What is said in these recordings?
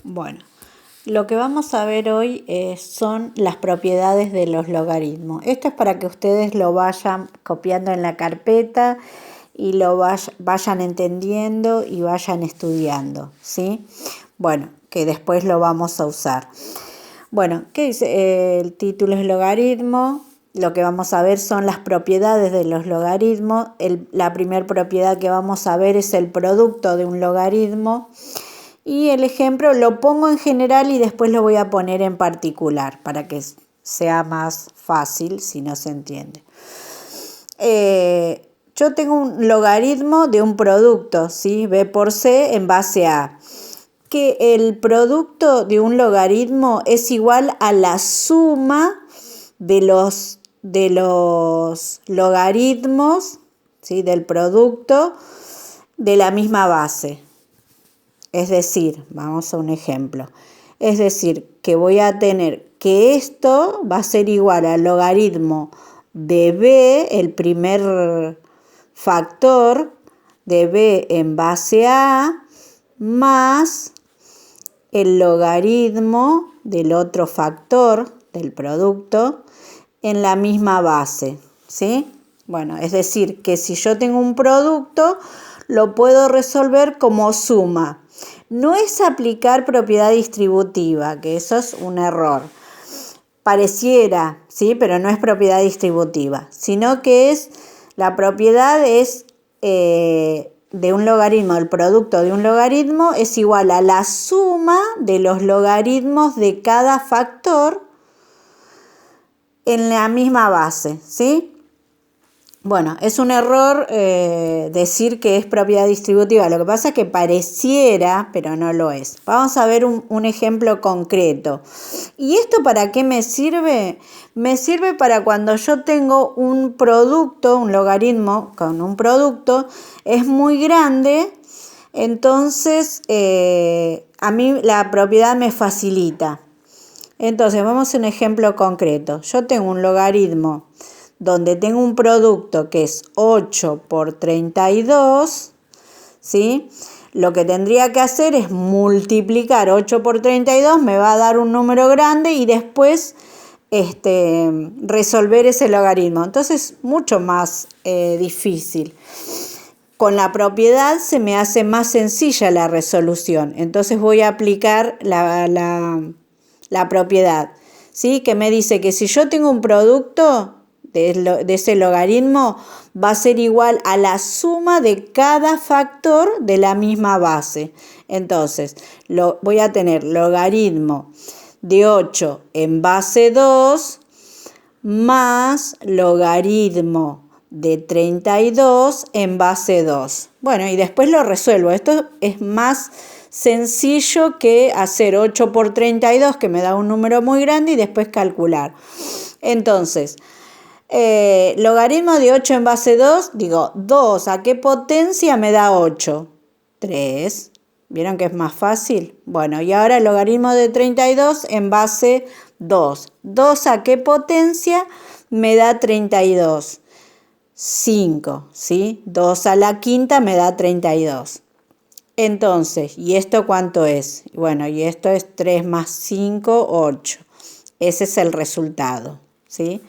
Bueno, lo que vamos a ver hoy son las propiedades de los logaritmos. Esto es para que ustedes lo vayan copiando en la carpeta y lo vayan entendiendo y vayan estudiando, ¿sí? Bueno, que después lo vamos a usar. Bueno, ¿qué dice? El título es logaritmo. Lo que vamos a ver son las propiedades de los logaritmos. La primera propiedad que vamos a ver es el producto de un logaritmo. Y el ejemplo lo pongo en general y después lo voy a poner en particular para que sea más fácil si no se entiende. Yo tengo un logaritmo de un producto, ¿sí? B por C en base a que el producto de un logaritmo es igual a la suma de los logaritmos, ¿sí? Del producto de la misma base. Es decir, vamos a un ejemplo. Es decir, que voy a tener que esto va a ser igual al logaritmo de b, el primer factor de b en base a, más el logaritmo del otro factor del producto en la misma base, ¿sí? Bueno, es decir, que si yo tengo un producto, lo puedo resolver como suma. No es aplicar propiedad distributiva, que eso es un error. Pareciera, ¿sí? Pero no es propiedad distributiva, sino que la propiedad es de un logaritmo, el producto de un logaritmo es igual a la suma de los logaritmos de cada factor en la misma base, ¿sí? Bueno, es un error decir que es propiedad distributiva. Lo que pasa es que pareciera, pero no lo es. Vamos a ver un ejemplo concreto. ¿Y esto para qué me sirve? Me sirve para cuando yo tengo un producto, un logaritmo con un producto, es muy grande, entonces a mí la propiedad me facilita. Entonces, vamos a un ejemplo concreto. Yo tengo un logaritmo donde tengo un producto que es 8 por 32, ¿sí? Lo que tendría que hacer es multiplicar 8 por 32, me va a dar un número grande y después resolver ese logaritmo. Entonces, mucho más difícil. Con la propiedad se me hace más sencilla la resolución. Entonces voy a aplicar la propiedad, ¿sí? Que me dice que si yo tengo un producto de ese logaritmo, va a ser igual a la suma de cada factor de la misma base. Entonces, voy a tener logaritmo de 8 en base 2 más logaritmo de 32 en base 2. Bueno, y después lo resuelvo. Esto es más sencillo que hacer 8 por 32, que me da un número muy grande, y después calcular. Entonces, logaritmo de 8 en base 2, digo, 2, ¿a qué potencia me da 8? 3. ¿Vieron que es más fácil? Bueno, y ahora el logaritmo de 32 en base 2. 2 ¿a qué potencia me da 32? 5, ¿sí? 2 a la quinta me da 32. Entonces, ¿y esto cuánto es? Bueno, y esto es 3 más 5, 8. Ese es el resultado, ¿sí?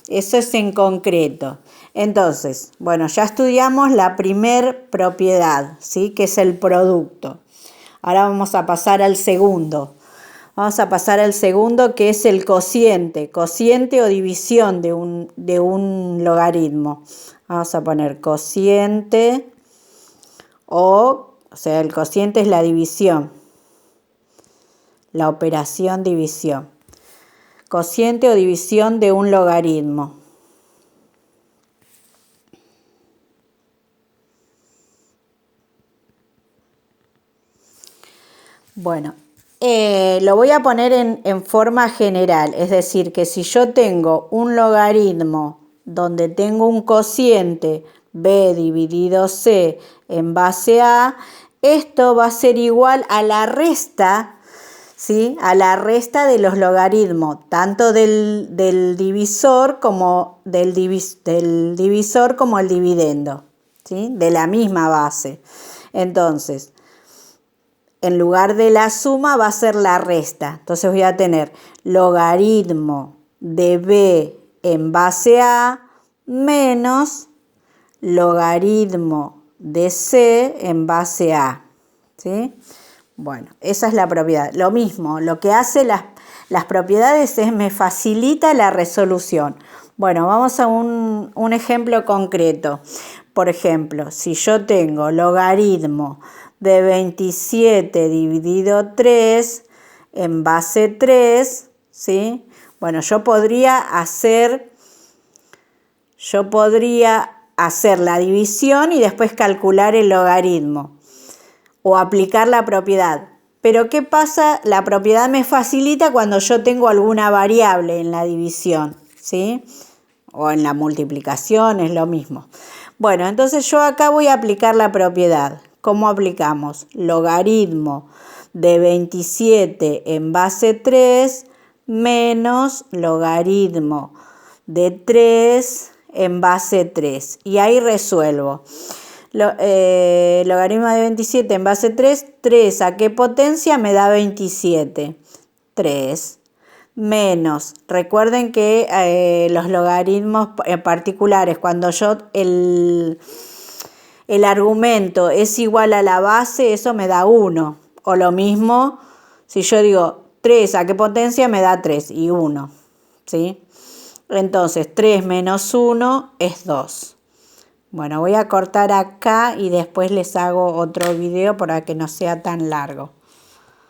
Eso es en concreto. Entonces, bueno, ya estudiamos la primer propiedad, ¿sí? Que es el producto. Ahora vamos a pasar al segundo. Vamos a pasar al segundo, que es el cociente o división de un logaritmo. Vamos a poner cociente o sea, el cociente es la división, la operación división. Cociente o división de un logaritmo. Bueno, lo voy a poner en forma general, es decir, que si yo tengo un logaritmo donde tengo un cociente b dividido c en base a, esto va a ser igual a la resta, ¿sí? A la resta de los logaritmos, tanto del divisor como del divisor como el dividendo, ¿sí? De la misma base. Entonces, en lugar de la suma va a ser la resta. Entonces voy a tener logaritmo de b en base a menos logaritmo de c en base a. ¿Sí? Bueno, esa es la propiedad. Lo mismo, lo que hace las propiedades es me facilita la resolución. Bueno, vamos a un ejemplo concreto. Por ejemplo, si yo tengo logaritmo de 27 dividido 3 en base 3, ¿sí? Bueno, yo podría hacer la división y después calcular el logaritmo o aplicar la propiedad. Pero ¿qué pasa? La propiedad me facilita cuando yo tengo alguna variable en la división, ¿sí? O en la multiplicación, es lo mismo. Bueno, entonces yo acá voy a aplicar la propiedad. ¿Cómo aplicamos? Logaritmo de 27 en base 3 menos logaritmo de 3 en base 3. Y ahí resuelvo. Logaritmo de 27 en base 3, 3 a qué potencia me da 27. 3 menos, recuerden que los logaritmos particulares, cuando yo el argumento es igual a la base, eso me da 1. O lo mismo, si yo digo 3 a qué potencia me da 3 y 1. ¿Sí? Entonces 3 menos 1 es 2. Bueno, voy a cortar acá y después les hago otro video para que no sea tan largo.